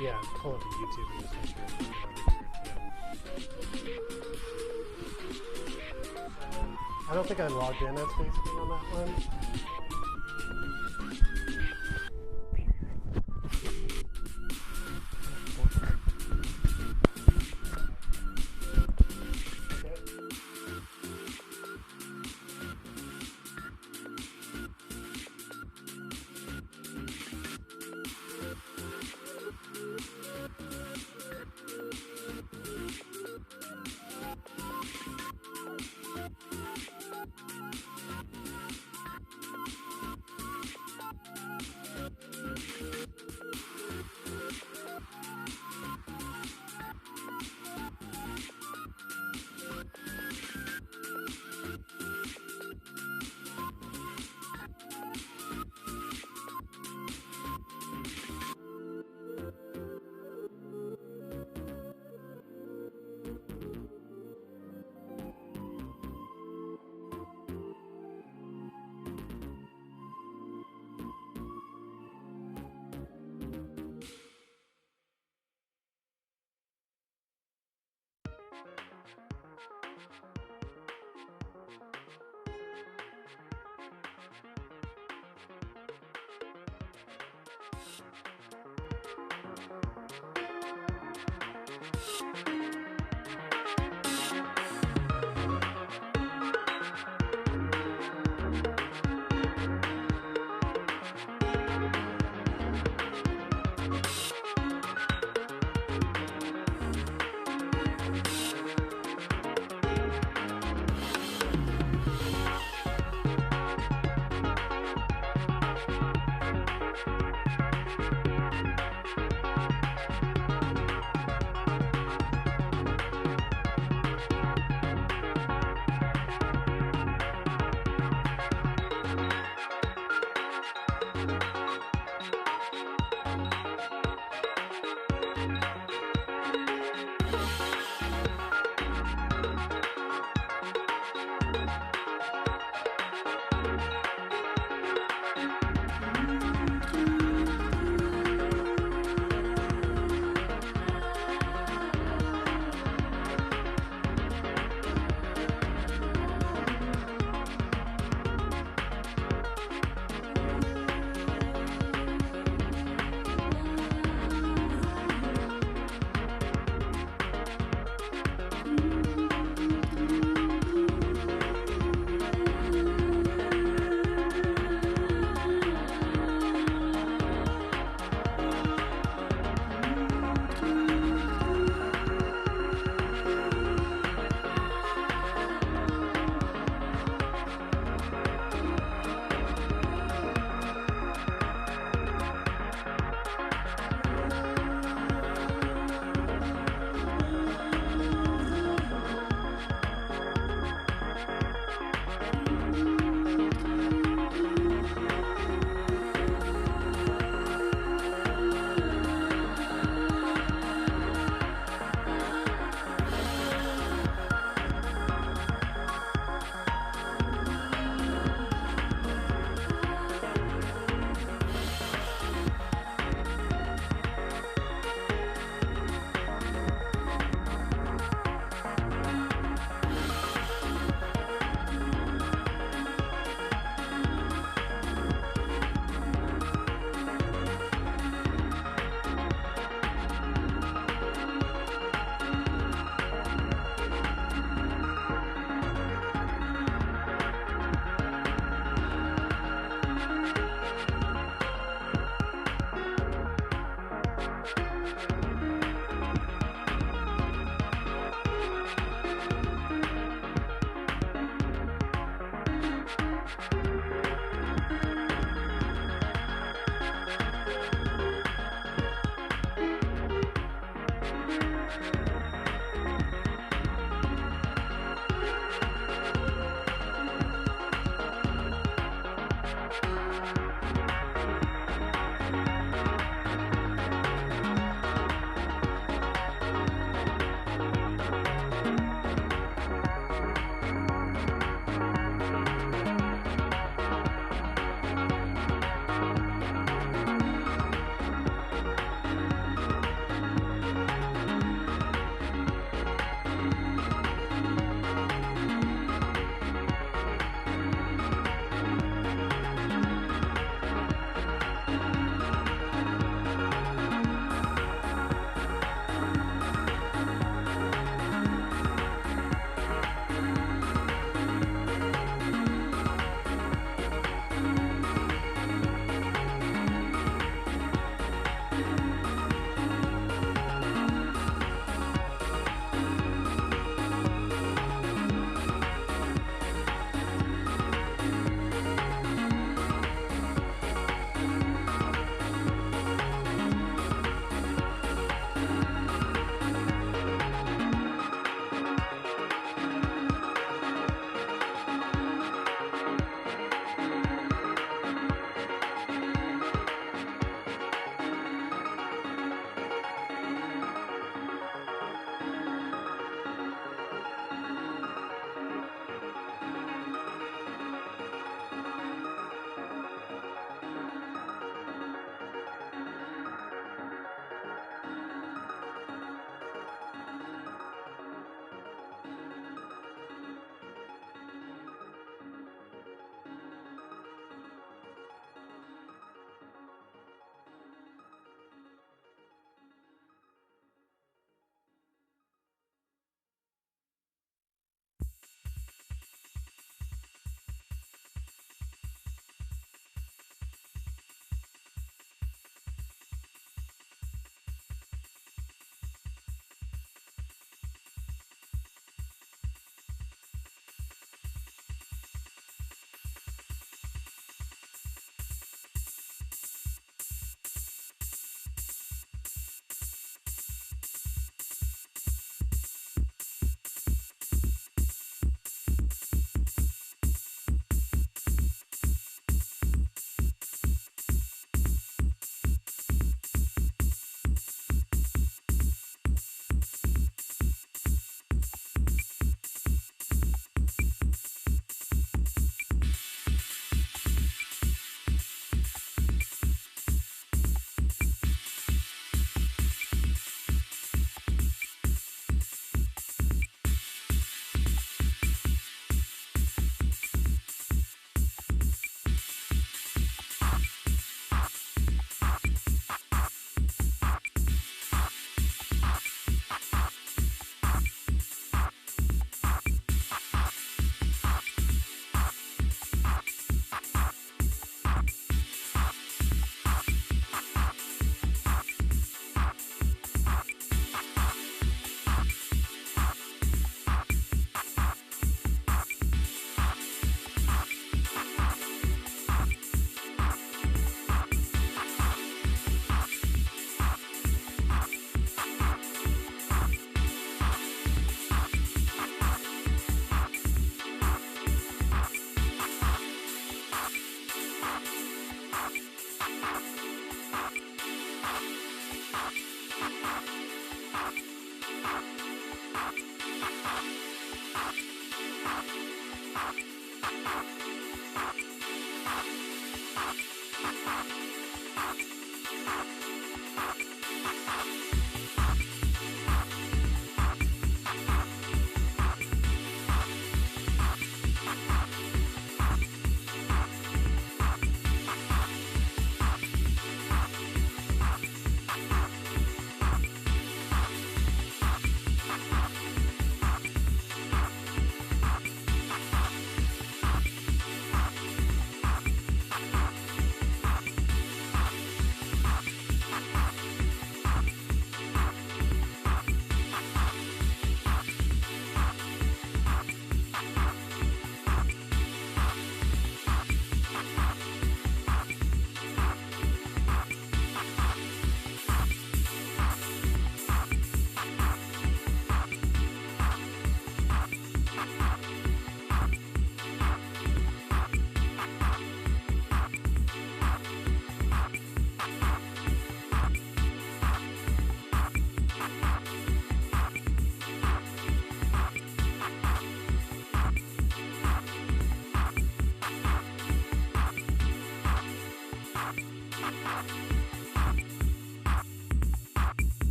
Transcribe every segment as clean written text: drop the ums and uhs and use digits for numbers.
Yeah, pull up the YouTube and just make sure it's over here. Yeah. I don't think I logged in as Facebook on that one.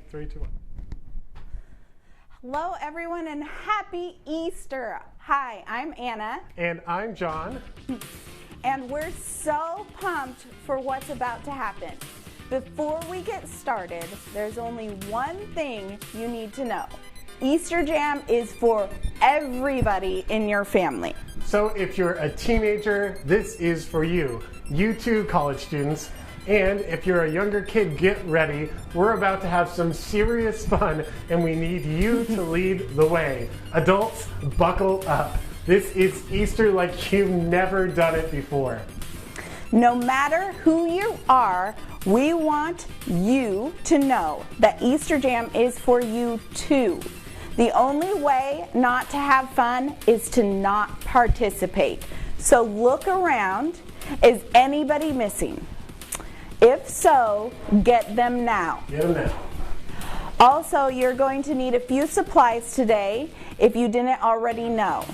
3, 2, 1. Hello, everyone, and happy Easter. Hi, I'm Anna. And I'm John. And we're so pumped for what's about to happen. Before we get started, there's only one thing you need to know. Easter Jam is for everybody in your family. So if you're a teenager, this is for you. You too, college students. And if you're a younger kid, get ready. We're about to have some serious fun, and we need you to lead the way. Adults, buckle up. This is Easter like you've never done it before. No matter who you are, we want you to know that Easter Jam is for you too. The only way not to have fun is to not participate. So look around. Is anybody missing? If so, get them now. Get them now. Also, you're going to need a few supplies today if you didn't already know.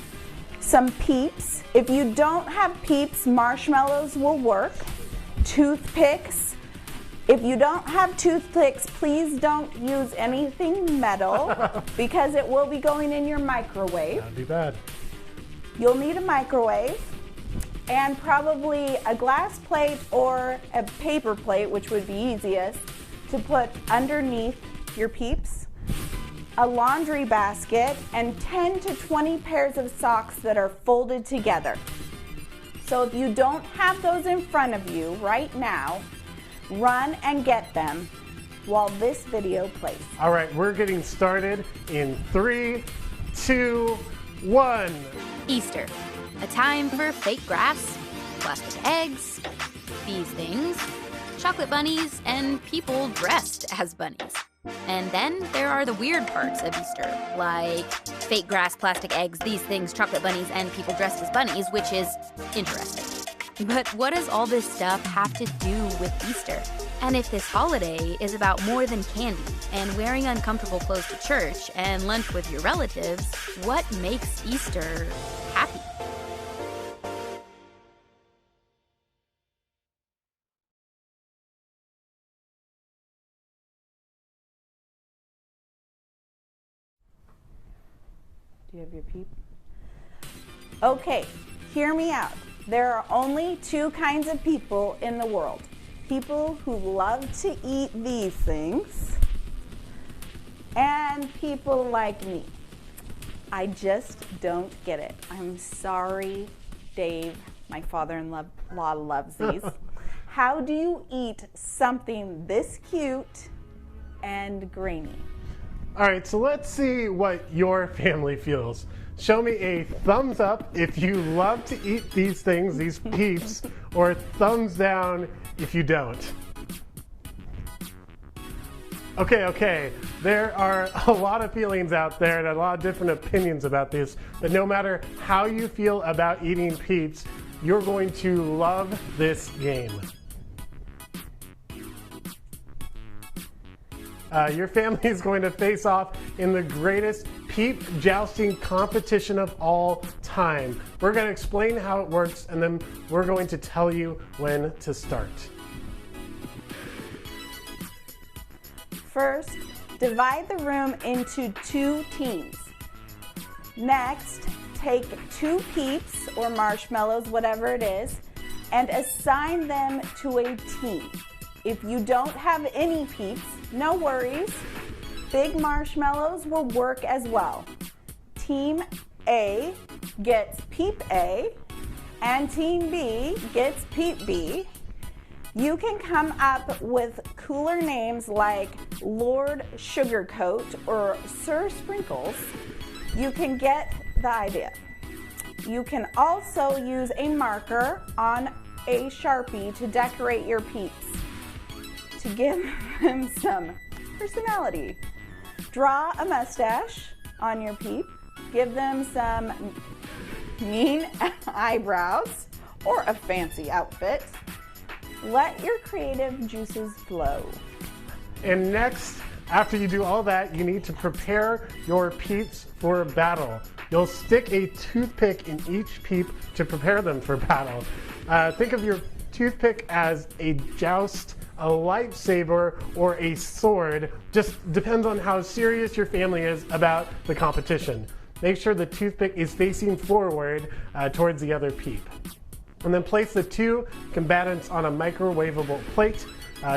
Some peeps. If you don't have peeps, marshmallows will work. Toothpicks. If you don't have toothpicks, please don't use anything metal because it will be going in your microwave. That'd be bad. You'll need a microwave and probably a glass plate or a paper plate, which would be easiest, to put underneath your peeps, a laundry basket, and 10 to 20 pairs of socks that are folded together. So if you don't have those in front of you right now, run and get them while this video plays. All right, we're getting started in 3, 2, 1. Easter, a time for fake grass, plastic eggs, these things, chocolate bunnies, and people dressed as bunnies. And then there are the weird parts of Easter, like fake grass, plastic eggs, these things, chocolate bunnies, and people dressed as bunnies, which is interesting. But what does all this stuff have to do with Easter? And if this holiday is about more than candy and wearing uncomfortable clothes to church and lunch with your relatives, what makes Easter happy? Do you have your peep? Okay, hear me out. There are only two kinds of people in the world. People who love to eat these things and people like me. I just don't get it. I'm sorry, Dave, my father-in-law loves these. How do you eat something this cute and grainy? All right, so let's see what your family feels. Show me a thumbs up if you love to eat these things, these peeps, or thumbs down if you don't. Okay. There are a lot of feelings out there and a lot of different opinions about this, but no matter how you feel about eating peeps, you're going to love this game. Your family is going to face off in the greatest peep jousting competition of all time. We're going to explain how it works, and then we're going to tell you when to start. First, divide the room into 2 teams. Next, take 2 peeps or marshmallows, whatever it is, and assign them to a team. If you don't have any peeps, no worries. Big marshmallows will work as well. Team A gets peep A, and Team B gets peep B. You can come up with cooler names like Lord Sugarcoat or Sir Sprinkles. You can get the idea. You can also use a marker on a Sharpie to decorate your peeps, to give them some personality. Draw a mustache on your peep. Give them some mean eyebrows or a fancy outfit. Let your creative juices flow. And next, after you do all that, you need to prepare your peeps for battle. You'll stick a toothpick in each peep to prepare them for battle. Think of your toothpick as a joust a lightsaber, or a sword. Just depends on how serious your family is about the competition. Make sure the toothpick is facing forward towards the other peep. And then place the two combatants on a microwavable plate.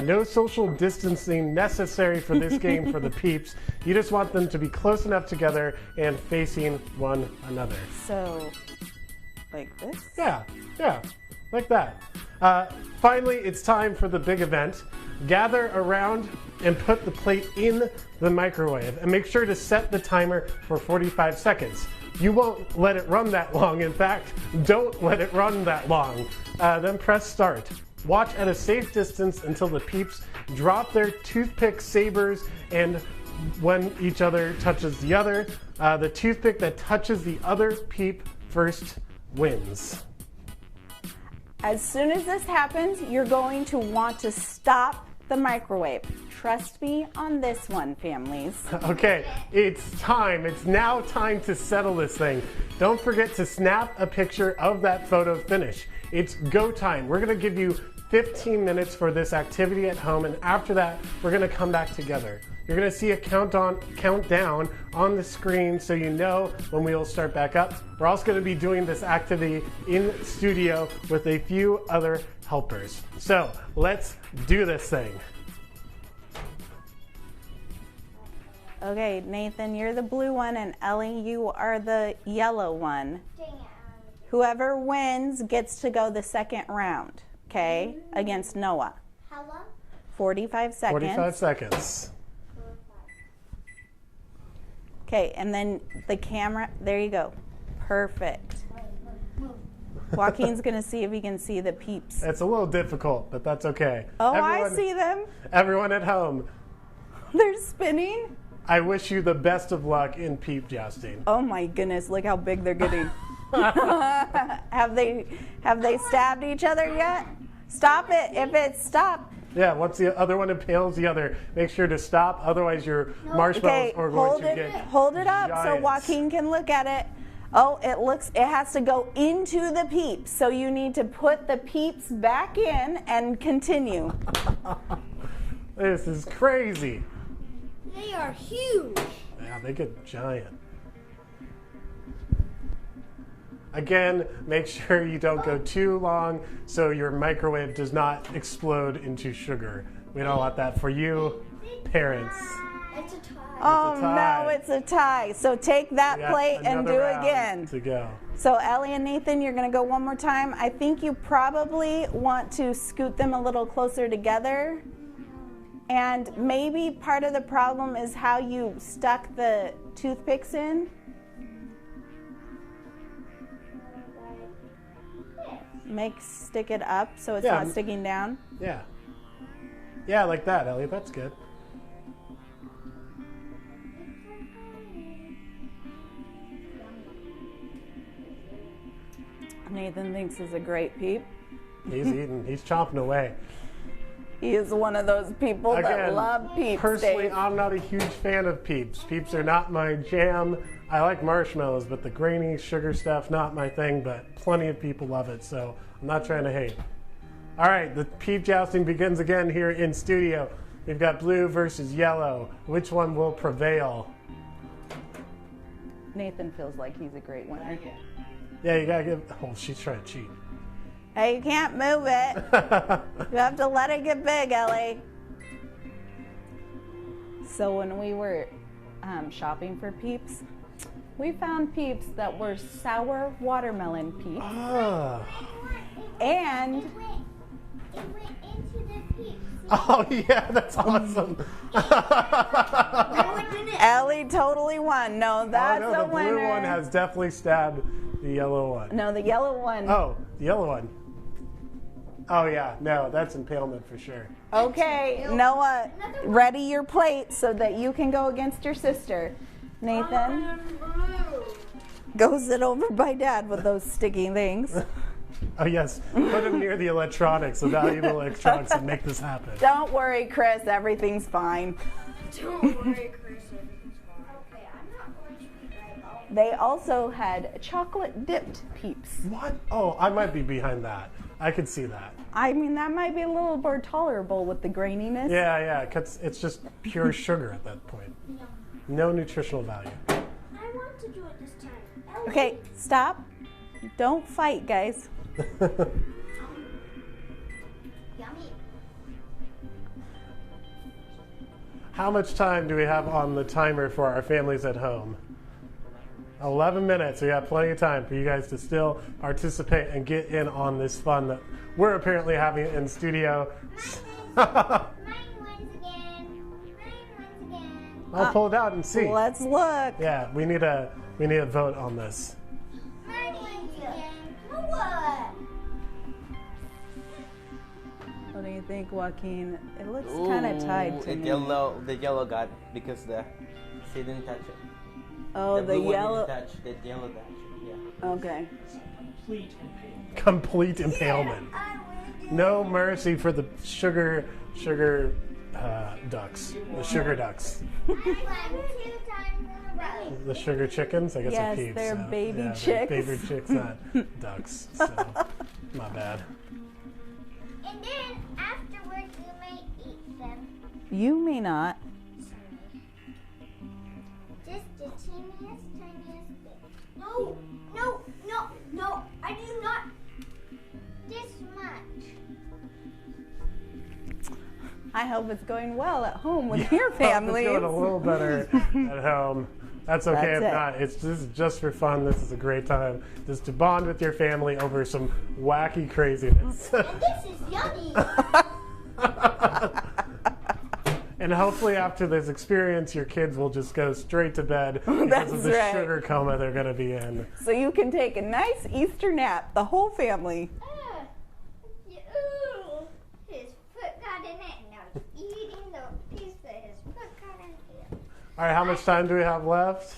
No social distancing necessary for this game for the peeps. You just want them to be close enough together and facing one another. So, like this? Yeah, like that. Finally, it's time for the big event. Gather around and put the plate in the microwave. And make sure to set the timer for 45 seconds. You won't let it run that long. In fact, don't let it run that long. Then press start. Watch at a safe distance until the peeps drop their toothpick sabers, and when each other touches the other, the toothpick that touches the other peep first wins. As soon as this happens, you're going to want to stop the microwave. Trust me on this one, families. Okay, it's time. It's now time to settle this thing. Don't forget to snap a picture of that photo finish. It's go time. We're going to give you 15 minutes for this activity at home, and after that, we're going to come back together. You're going to see a countdown on the screen so you know when we will start back up. We're also going to be doing this activity in studio with a few other helpers. So let's do this thing. Okay, Nathan, you're the blue one, and Ellie, you are the yellow one. Whoever wins gets to go the second round, okay, against Noah. How long? 45 seconds. 45 seconds. Okay, and then the camera, there you go. Perfect. Joaquin's gonna see if he can see the peeps. It's a little difficult, but that's okay. Oh, I see them. Everyone at home, They're spinning. I wish you the best of luck in peep jousting. Oh my goodness, look how big they're getting. Have they stabbed each other yet? Stop it. If it's stop. Yeah, once the other one impales the other, make sure to stop. Otherwise, your marshmallows are going to get hold it up so giants. Joaquin can look at it. Oh, it has to go into the peeps. So you need to put the peeps back in and continue. This is crazy. They are huge. Yeah, they get giant. Again, make sure you don't go too long so your microwave does not explode into sugar. We don't want that for you, parents. It's a tie. Oh tie. no, it's a tie. So take that We got plate and another do round again. to go. So Ellie and Nathan, you're gonna go one more time. I think you probably want to scoot them a little closer together. And maybe part of the problem is how you stuck the toothpicks in. Stick it up so it's not sticking down. Yeah. Yeah, like that, Elliot. That's good. Nathan thinks he's a great peep. He's eating. He's chomping away. He is one of those people that love peeps. Personally, Dave. I'm not a huge fan of peeps. Peeps are not my jam. I like marshmallows, but the grainy sugar stuff, not my thing, but plenty of people love it, so I'm not trying to hate. All right, the peep jousting begins again here in studio. We've got blue versus yellow. Which one will prevail? Nathan feels like he's a great winner. Yeah, you gotta give, oh, she's trying to cheat. Hey, you can't move it. You have to let it get big, Ellie. So when we were shopping for peeps, we found peeps that were sour watermelon peeps. Ah. And It went into the peeps. Oh, yeah, that's awesome. No, it didn't. Ellie totally won. No, that's oh, no, a the winner. blue one has definitely stabbed the yellow one. No, the yellow one. Oh, the yellow one. Oh, yeah, no, that's impalement for sure. Okay, Noah, ready your plate so that you can go against your sister. Nathan, go sit over by Dad with those sticky things. Oh, yes, put him near the electronics, the valuable electronics that make this happen. Don't worry, Chris, everything's fine. Don't worry, Chris. Everything's fine. Okay, I'm not going to be right. They also had chocolate dipped peeps. What? Oh, I might be behind that. I could see that. I mean, that might be a little more tolerable with the graininess. Yeah, 'cause it's just pure sugar at that point. No nutritional value. I want to do it this time. Okay, stop. Don't fight, guys. Yummy. How much time do we have on the timer for our families at home? 11 minutes. We have plenty of time for you guys to still participate and get in on this fun that we're apparently having in studio. Mine wins again. I'll pull it out and see. Let's look. Yeah, we need a vote on this. Mine wins again. What? What do you think, Joaquin? It looks kind of tied to me. The yellow got because she didn't touch it. Oh, the blue one yellow. didn't touch, the yellow touched it. Yeah. Okay. Complete impalement. No mercy for the sugar ducks. The sugar ducks. I won 2 times in a row. The sugar chickens. I guess Yes, they're peeps. they're so, baby yeah, chicks. They're baby chicks, not ducks. So, my bad. And then afterwards you may eat them. You may not. Just the tiniest bit. No. I do not. This much. I hope it's going well at home with your It's family. going a little better at home. That's okay That's if it. not. This is just for fun. This is a great time just to bond with your family over some wacky craziness. And this is yummy. And hopefully after this experience, your kids will just go straight to bed because of the That's right. sugar coma they're going to be in. So you can take a nice Easter nap, the whole family. Ooh, his foot got in it, and I was eating the piece that his foot got in it. All right, how much time do we have left?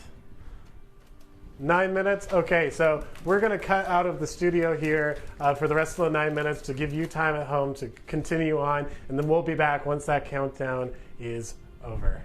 9 minutes? Okay, so we're going to cut out of the studio here for the rest of the 9 minutes to give you time at home to continue on, and then we'll be back once that countdown is over.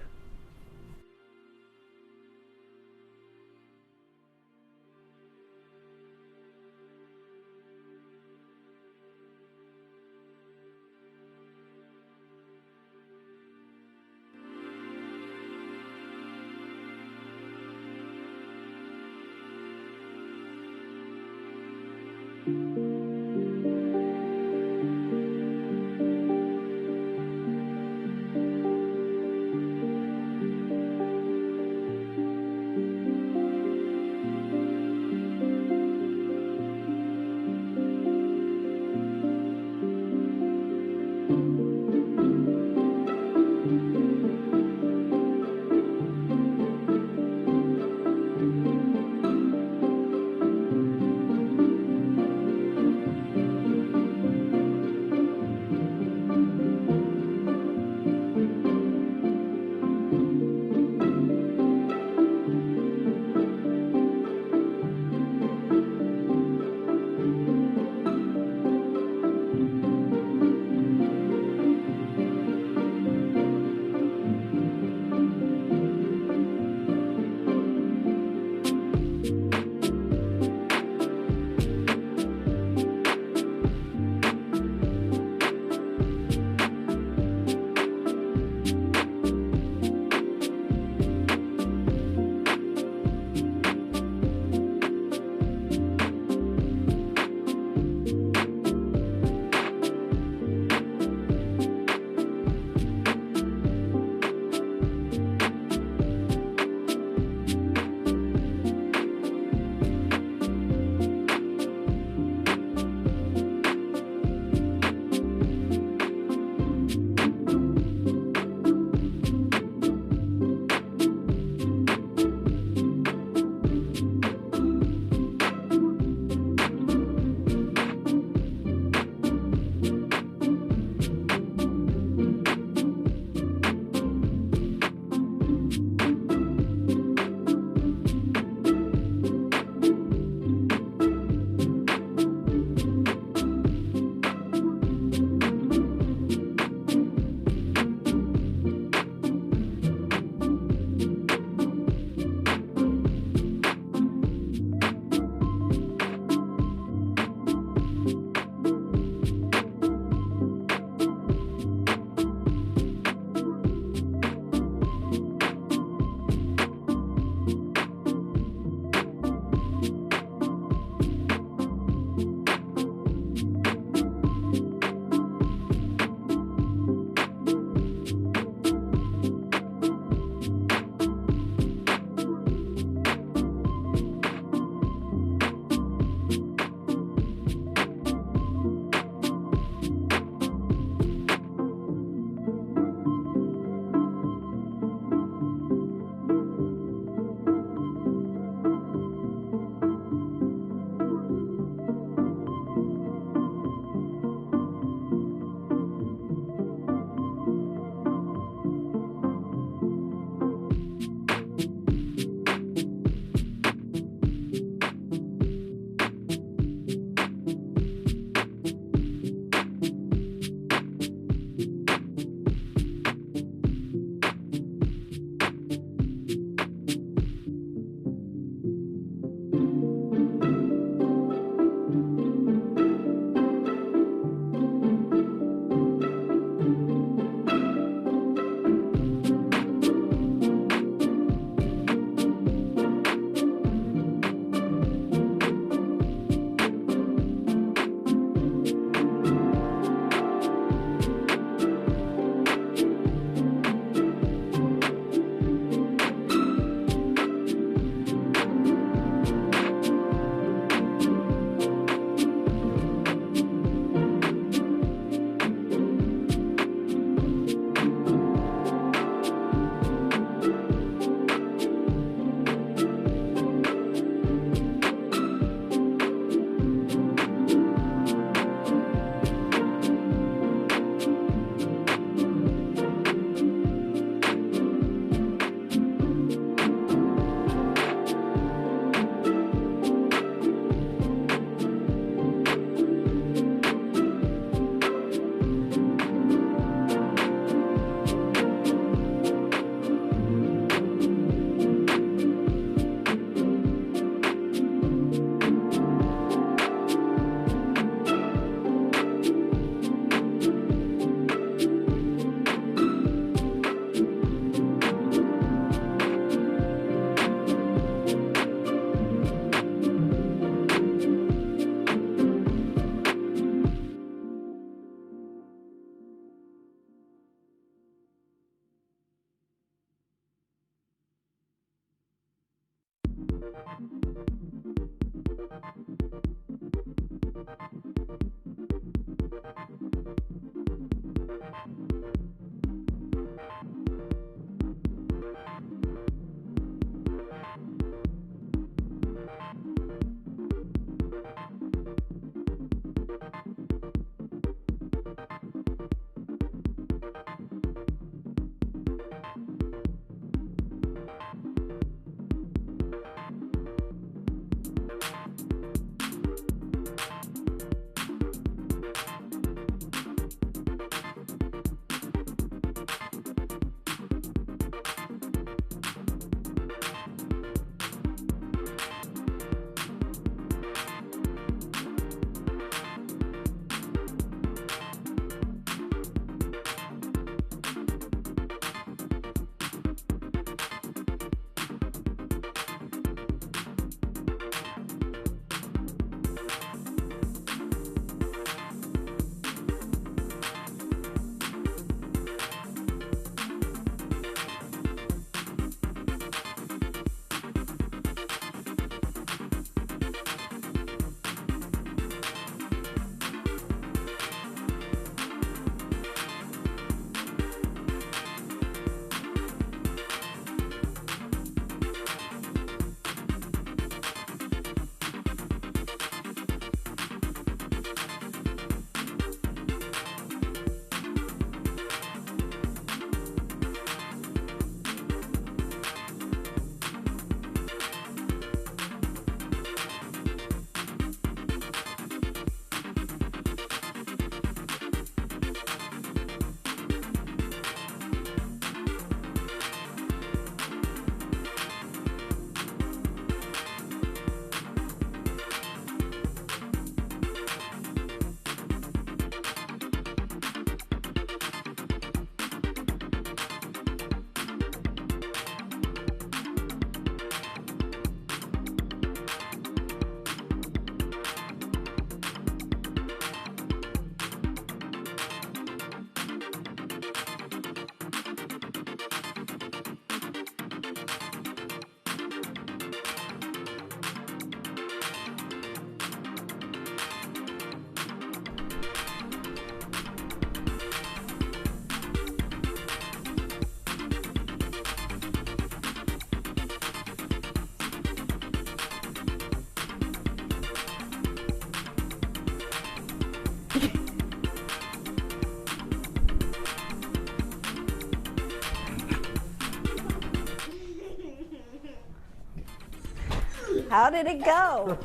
How did it go?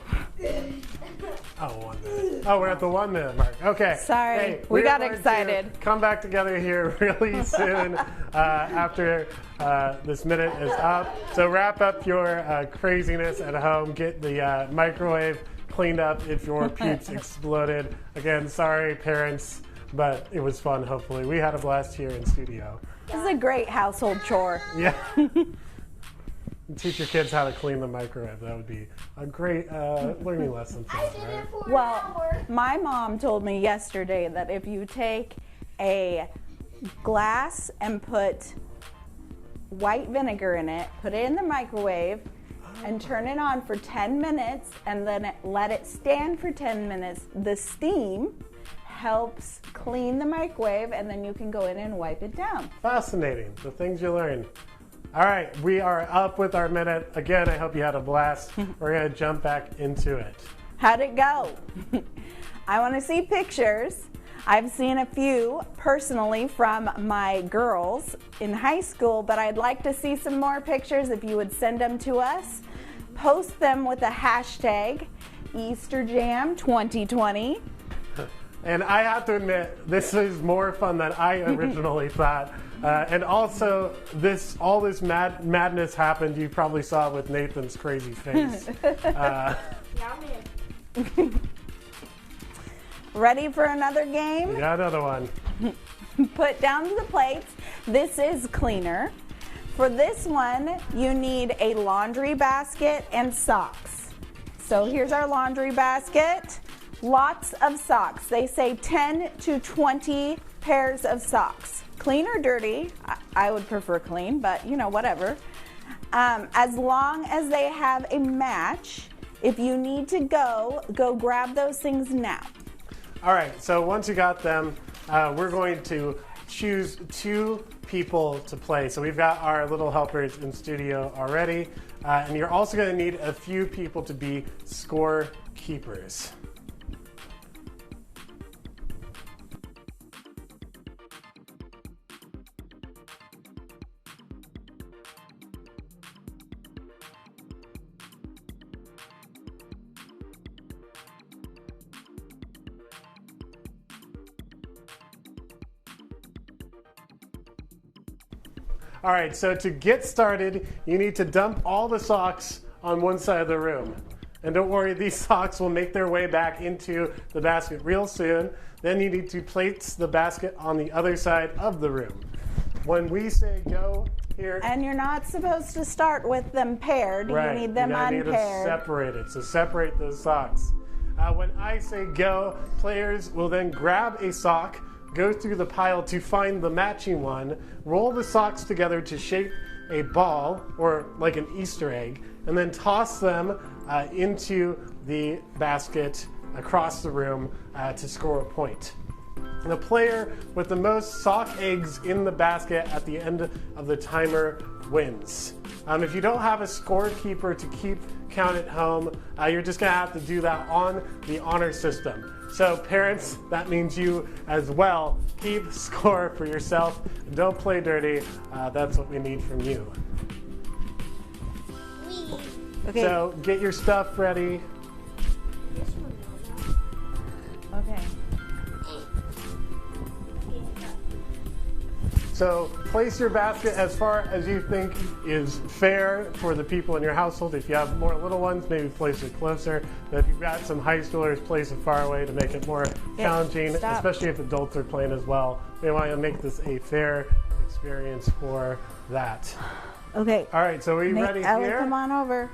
Oh, 1 minute. Oh, we're at the 1 minute mark. Okay. Sorry, Hey, we we're got going to excited. Come back together here really soon after this minute is up. So wrap up your craziness at home. Get the microwave cleaned up if your pubes exploded. Again, sorry, parents, but it was fun, hopefully. We had a blast here in studio. This is a great household chore. Yeah. Teach your kids how to clean the microwave. That would be a great learning lesson for them, right? Well, my mom told me yesterday that if you take a glass and put white vinegar in it, put it in the microwave, and turn it on for 10 minutes, and then let it stand for 10 minutes, the steam helps clean the microwave, and then you can go in and wipe it down. Fascinating, the things you learn. All right, we are up with our minute. Again, I hope you had a blast. We're going to jump back into it. How'd it go? I want to see pictures. I've seen a few personally from my girls in high school, but I'd like to see some more pictures if you would send them to us. Post them with a hashtag EasterJam2020. And I have to admit, this is more fun than I originally thought. And also, all this madness happened. You probably saw it with Nathan's crazy face. Ready for another game? We got another one. Put down the plates. This is cleaner. For this one, you need a laundry basket and socks. So here's our laundry basket. Lots of socks. They say 10 to 20 pairs of socks. Clean or dirty? I would prefer clean, but you know, whatever. As long as they have a match, if you need to go grab those things now. All right, so once you got them, we're going to choose 2 people to play. So we've got our little helpers in studio already, and you're also going to need a few people to be score keepers. All right, so to get started, you need to dump all the socks on one side of the room. And don't worry, these socks will make their way back into the basket real soon. Then you need to place the basket on the other side of the room. When we say go here... And you're not supposed to start with them paired. Right, You need them need to unpaired. separate it, so separate those socks. When I say go, players will then grab a sock, go through the pile to find the matching one, roll the socks together to shape a ball, or like an Easter egg, and then toss them into the basket across the room to score a point. The player with the most sock eggs in the basket at the end of the timer wins. If you don't have a scorekeeper to keep count at home, you're just going to have to do that on the honor system. So parents, that means you as well. Keep score for yourself. Don't play dirty. That's what we need from you. Okay. So get your stuff ready. Okay. So place your basket as far as you think is fair for the people in your household. If you have more little ones, maybe place it closer. But if you've got some high schoolers, place it far away to make it more challenging, stop. especially if adults are playing as well. We want to make this a fair experience for that. Okay. All right, so are you ready Ellie, here? come on over.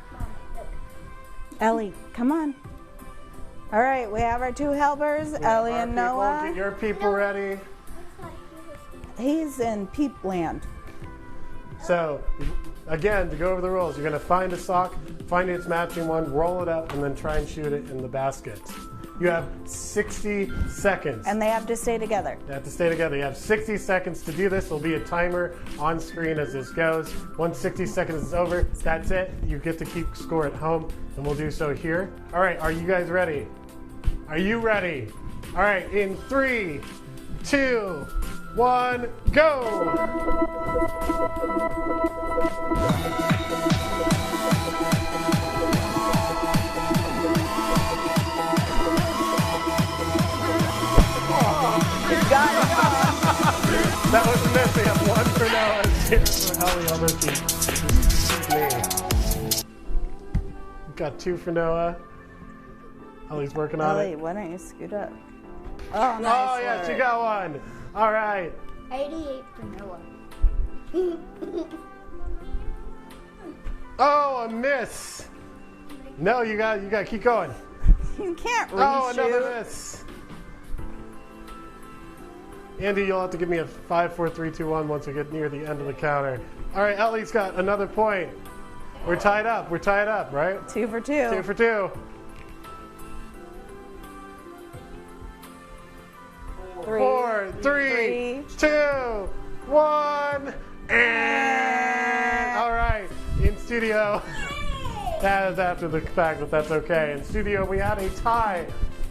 Ellie, come on. All right, we have our 2 helpers, Ellie Our and people, Noah. Get your people ready. He's in Peep Land. So, again, to go over the rules, you're going to find a sock, find its matching one, roll it up, and then try and shoot it in the basket. You have 60 seconds. And they have to stay together. You have to stay together. You have 60 seconds to do this. There'll be a timer on screen as this goes. Once 60 seconds is over, that's it. You get to keep score at home, and we'll do so here. All right, are you guys ready? Are you ready? All right, in 3, 2, 1, go! That was a miss. We have 1 for Noah and 0 for Ellie on this team. We've got 2 for Noah. Ellie's working on Ellie, it. why don't you scoot up? Oh, nice Oh, yeah, work. she got 1. All right. 88 for Noah. Oh, a miss. No, you got to keep going. You can't reshoot. Oh, another miss. Andy, you'll have to give me a 5, 4, 3, 2, 1 once we get near the end of the counter. All right, Ellie's got another point. We're tied up. We're tied up, right? 2 for 2. 2 for 2. 4, 3, 2, 1. And all right, in studio. That is after the fact, but that's okay. In studio, we had a tie.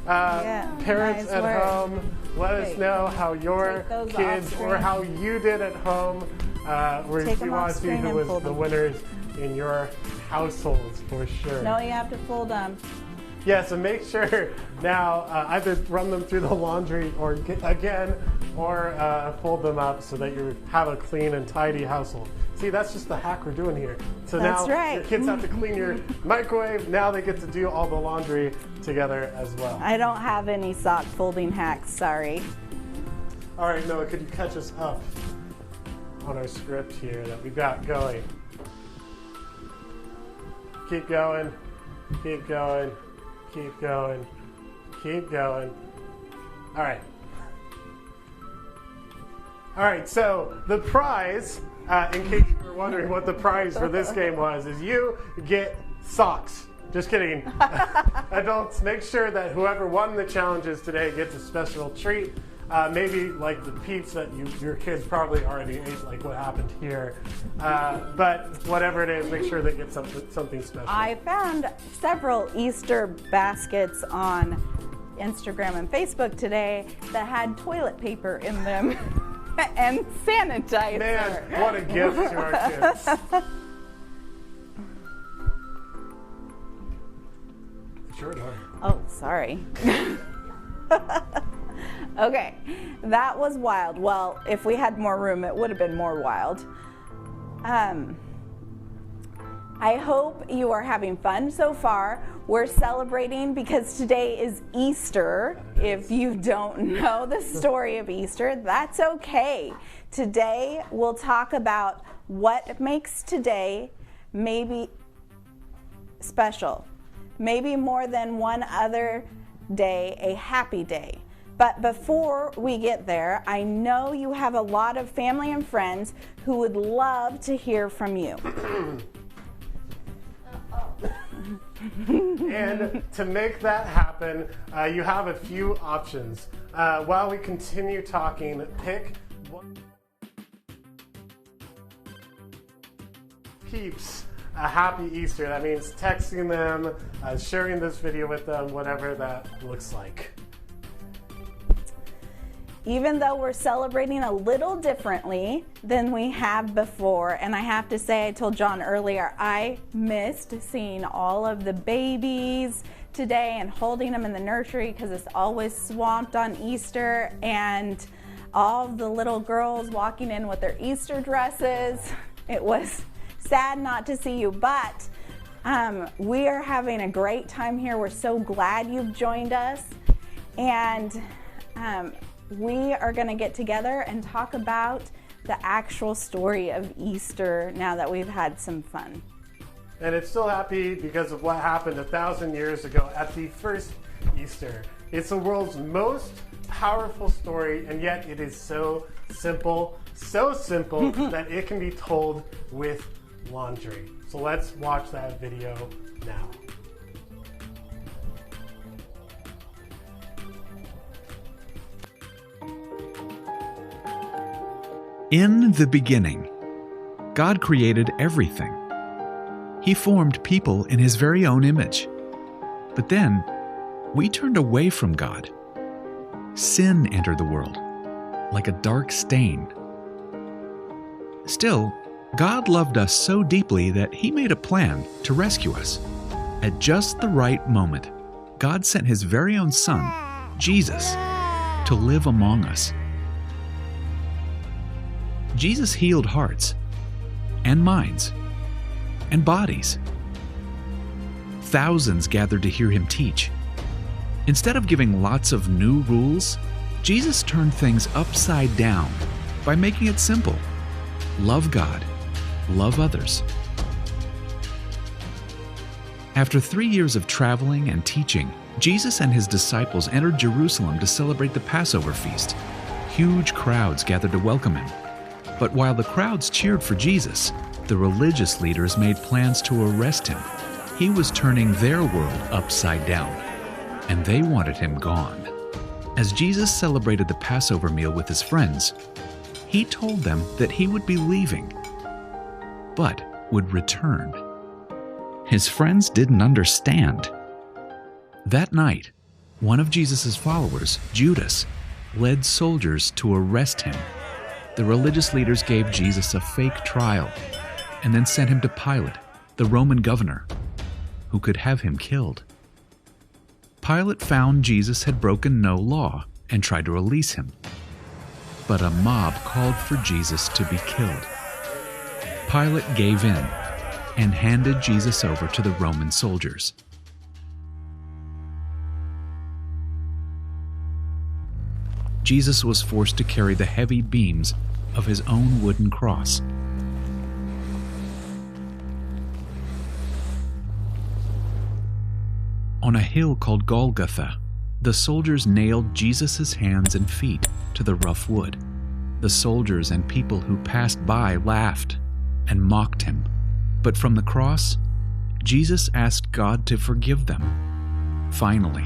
Parents nice at work. home, let us know how your Take those off kids or screen. how you did at home. We Take 'em want off to see screen who and was fold the them. winners in your households for sure. No, you have to fold them. Yeah, so make sure now either run them through the laundry or fold them up so that you have a clean and tidy household. See, that's just the hack we're doing here. So That's now right. your kids have to clean your microwave. Now they get to do all the laundry together as well. I don't have any sock folding hacks, sorry. All right, Noah, could you catch us up on our script here that we've got going? Keep going, keep going, keep going, keep going. All right. All right, so the prize in case you were wondering what the prize for this game was, is you get socks. Just kidding. Adults, make sure that whoever won the challenges today gets a special treat. Maybe like the peeps that your kids probably already ate, like what happened here. But whatever it is, make sure they get something special. I found several Easter baskets on Instagram and Facebook today that had toilet paper in them and sanitizer. Man, what a gift to our kids. Sure enough. Oh, sorry. Okay, that was wild. Well, if we had more room, it would have been more wild. I hope you are having fun so far. We're celebrating because today is Easter. If you don't know the story of Easter, that's okay. Today we'll talk about what makes today maybe special. Maybe more than one other day, a happy day. But before we get there, I know you have a lot of family and friends who would love to hear from you. And to make that happen, you have a few options. While we continue talking, pick one. Peeps a happy Easter. That means texting them, sharing this video with them, whatever that looks like. Even though we're celebrating a little differently than we have before, and I have to say, I told John earlier, I missed seeing all of the babies today and holding them in the nursery because it's always swamped on Easter, and all the little girls walking in with their Easter dresses. It was sad not to see you, but we are having a great time here. We're so glad you've joined us, and we are going to get together and talk about the actual story of Easter now that we've had some fun. And it's still happy because of what happened 1,000 years ago at the first Easter. It's the world's most powerful story, and yet it is so simple that it can be told with laundry. So let's watch that video now. In the beginning, God created everything. He formed people in His very own image. But then, we turned away from God. Sin entered the world, like a dark stain. Still, God loved us so deeply that He made a plan to rescue us. At just the right moment, God sent His very own Son, Jesus, to live among us. Jesus healed hearts and minds and bodies. Thousands gathered to hear Him teach. Instead of giving lots of new rules, Jesus turned things upside down by making it simple. Love God, love others. After 3 years of traveling and teaching, Jesus and His disciples entered Jerusalem to celebrate the Passover feast. Huge crowds gathered to welcome Him. But while the crowds cheered for Jesus, the religious leaders made plans to arrest Him. He was turning their world upside down, and they wanted Him gone. As Jesus celebrated the Passover meal with His friends, He told them that He would be leaving, but would return. His friends didn't understand. That night, one of Jesus' followers, Judas, led soldiers to arrest Him. The religious leaders gave Jesus a fake trial and then sent Him to Pilate, the Roman governor, who could have Him killed. Pilate found Jesus had broken no law and tried to release Him. But a mob called for Jesus to be killed. Pilate gave in and handed Jesus over to the Roman soldiers. Jesus was forced to carry the heavy beams of His own wooden cross. On a hill called Golgotha, the soldiers nailed Jesus' hands and feet to the rough wood. The soldiers and people who passed by laughed and mocked him. But from the cross, Jesus asked God to forgive them. Finally,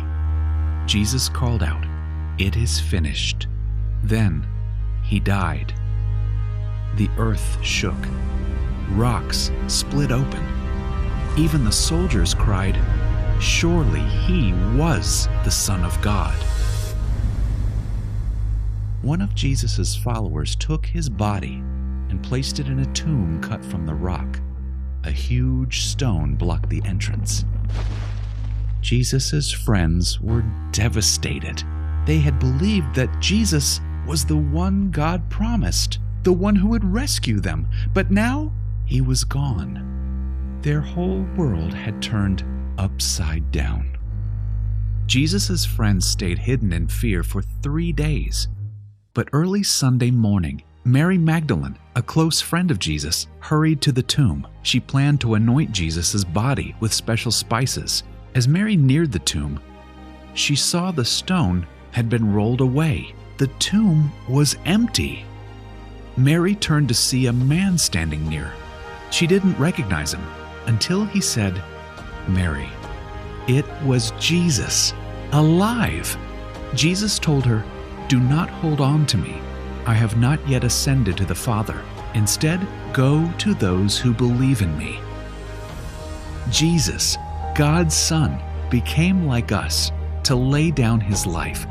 Jesus called out, "It is finished." Then he died. The earth shook. Rocks split open. Even the soldiers cried, "Surely he was the Son of God." One of Jesus' followers took his body and placed it in a tomb cut from the rock. A huge stone blocked the entrance. Jesus' friends were devastated. They had believed that Jesus was the one God promised, the one who would rescue them, but now he was gone. Their whole world had turned upside down. Jesus' friends stayed hidden in fear for 3 days. But early Sunday morning, Mary Magdalene, a close friend of Jesus, hurried to the tomb. She planned to anoint Jesus' body with special spices. As Mary neared the tomb, she saw the stone had been rolled away. The tomb was empty. Mary turned to see a man standing near. She didn't recognize him until he said, "Mary." It was Jesus, alive. Jesus told her, "Do not hold on to me. I have not yet ascended to the Father. Instead, go to those who believe in me." Jesus, God's Son, became like us to lay down his life.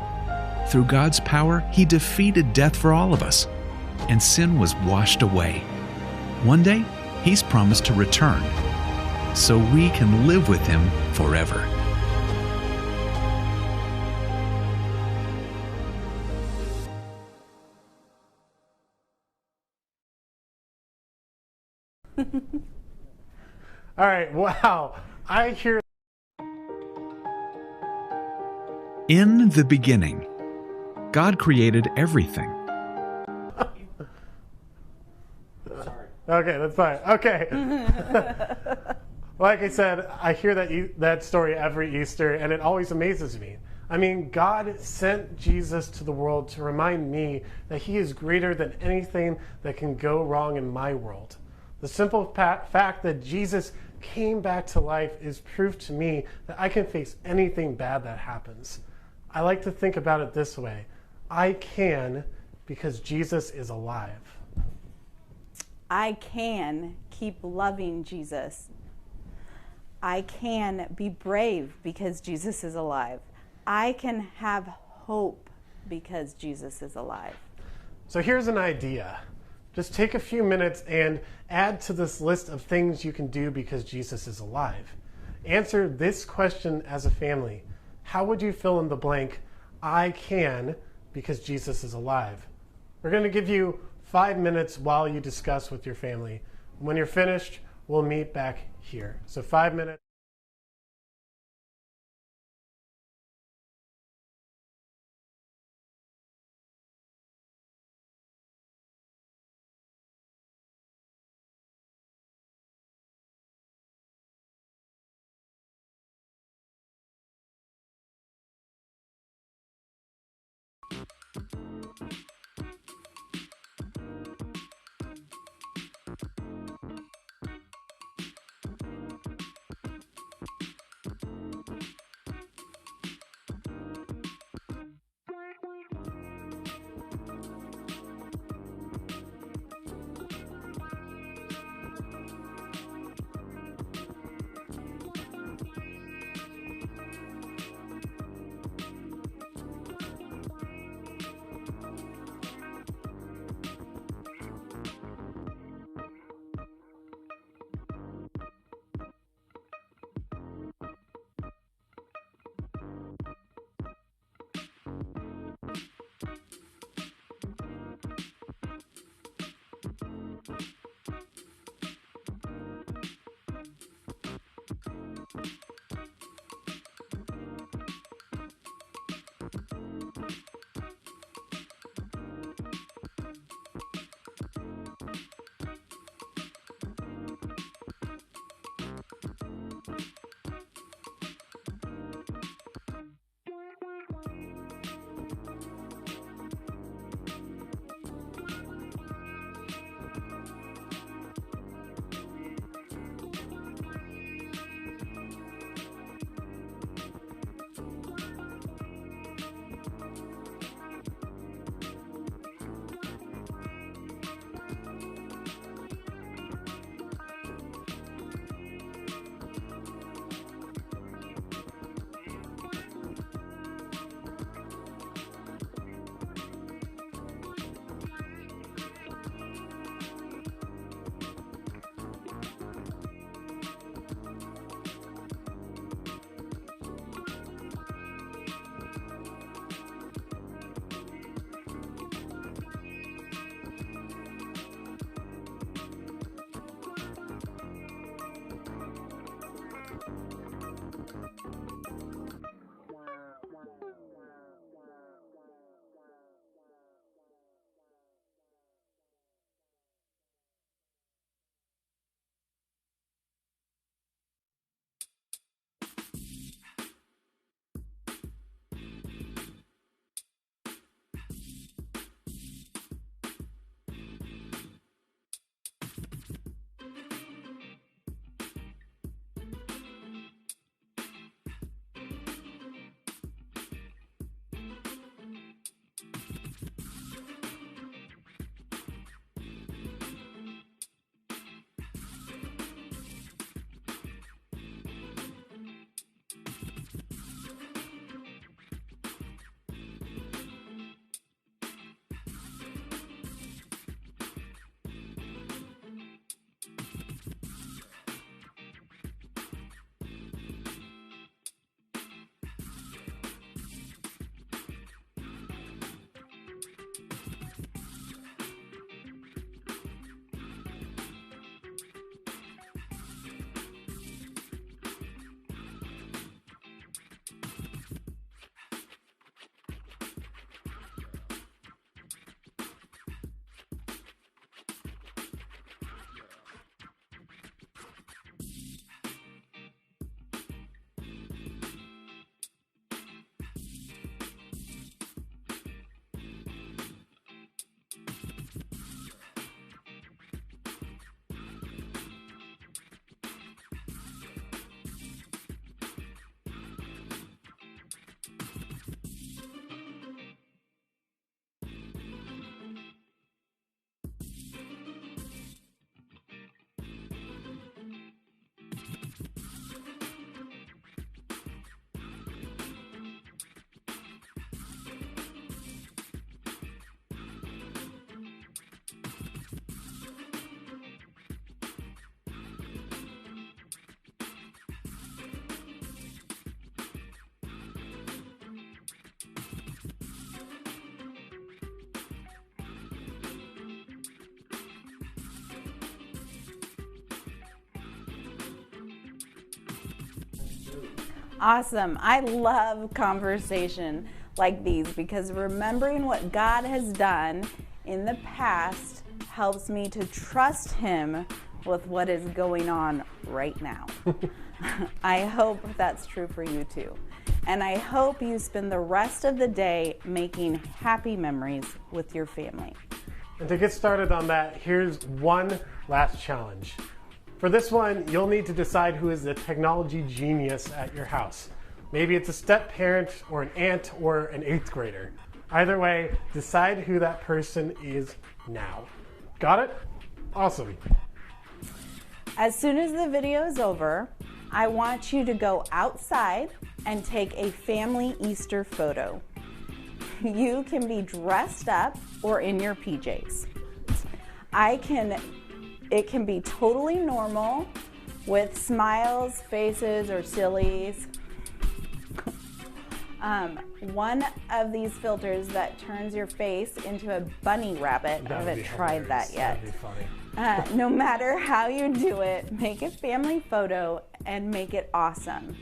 Through God's power, he defeated death for all of us, and sin was washed away. One day, he's promised to return, so we can live with him forever. All right, wow. I hear. In the beginning, God created everything. Okay, that's fine. Okay. Like I said, I hear that story every Easter, and it always amazes me. I mean, God sent Jesus to the world to remind me that he is greater than anything that can go wrong in my world. The simple fact that Jesus came back to life is proof to me that I can face anything bad that happens. I like to think about it this way. I can because Jesus is alive. I can keep loving Jesus. I can be brave because Jesus is alive. I can have hope because Jesus is alive. So here's an idea. Just take a few minutes and add to this list of things you can do because Jesus is alive. Answer this question as a family. How would you fill in the blank, "I can because Jesus is alive"? We're going to give you 5 minutes while you discuss with your family. When you're finished, we'll meet back here. So 5 minutes. Awesome. I love conversation like these because remembering what God has done in the past helps me to trust Him with what is going on right now. I hope that's true for you too. And I hope you spend the rest of the day making happy memories with your family. And to get started on that, here's one last challenge. For this one, you'll need to decide who is the technology genius at your house. Maybe it's a step-parent or an aunt or an 8th grader. Either way, decide who that person is now. Got it? Awesome. As soon as the video is over, I want you to go outside and take a family Easter photo. You can be dressed up or in your PJs. It can be totally normal with smiles, faces, or sillies. One of these filters that turns your face into a bunny rabbit. I haven't tried that yet. That'd be funny. No matter how you do it, make a family photo and make it awesome.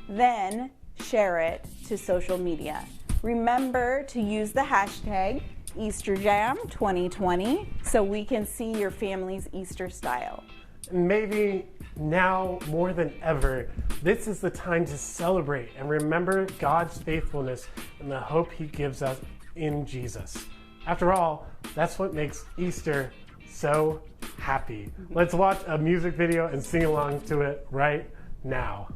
Then share it to social media. Remember to use the hashtag EasterJam2020 so we can see your family's Easter style. Maybe now more than ever, this is the time to celebrate and remember God's faithfulness and the hope He gives us in Jesus. After all, that's what makes Easter so happy. Let's watch a music video and sing along to it right now.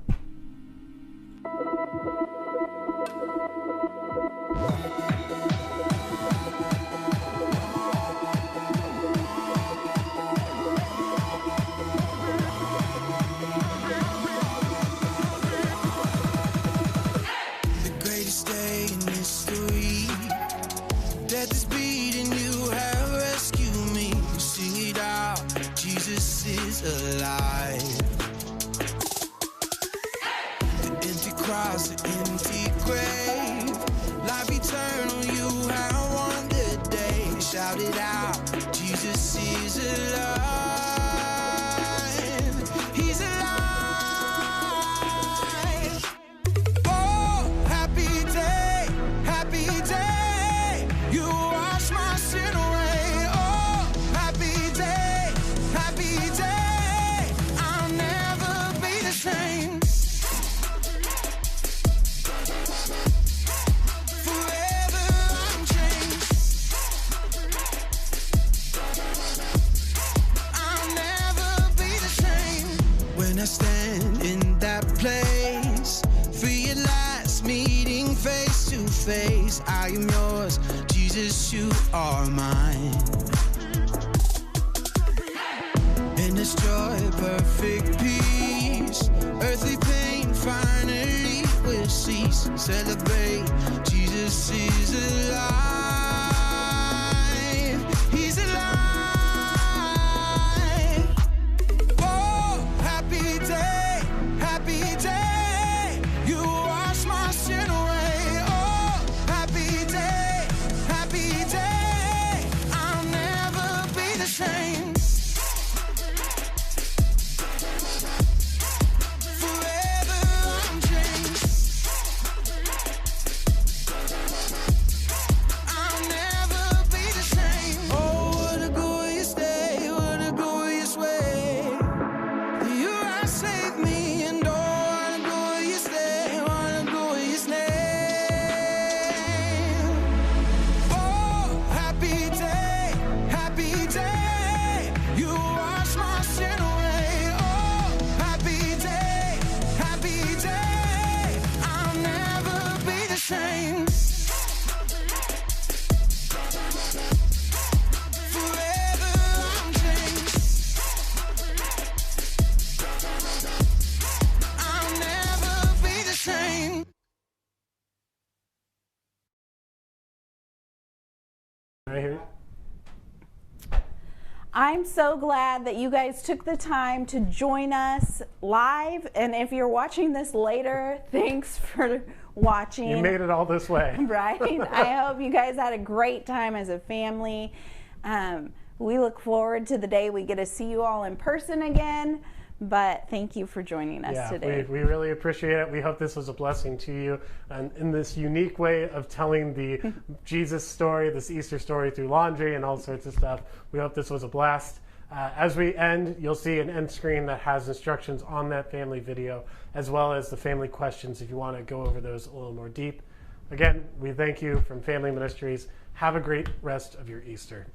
Alive. The empty cross, the empty grave, life eternal, you have won the day. Shout it out, Jesus is alive. He's alive. Oh, happy day, you wash my sin away. Oh, happy day, happy day. When I stand in that place, for your last meeting face to face, I am yours, Jesus, you are mine. In this joy, perfect peace, earthly pain finally will cease. Celebrate, Jesus is alive. He's alive. Right here. I'm so glad that you guys took the time to join us live. And if you're watching this later, thanks for watching. You made it all this way. Right? I hope you guys had a great time as a family. We look forward to the day we get to see you all in person again. But thank you for joining us today. We really appreciate it. We hope this was a blessing to you. And in this unique way of telling the Jesus story, this Easter story through laundry and all sorts of stuff, we hope this was a blast. As we end, you'll see an end screen that has instructions on that family video, as well as the family questions if you want to go over those a little more deep. Again, we thank you from Family Ministries. Have a great rest of your Easter.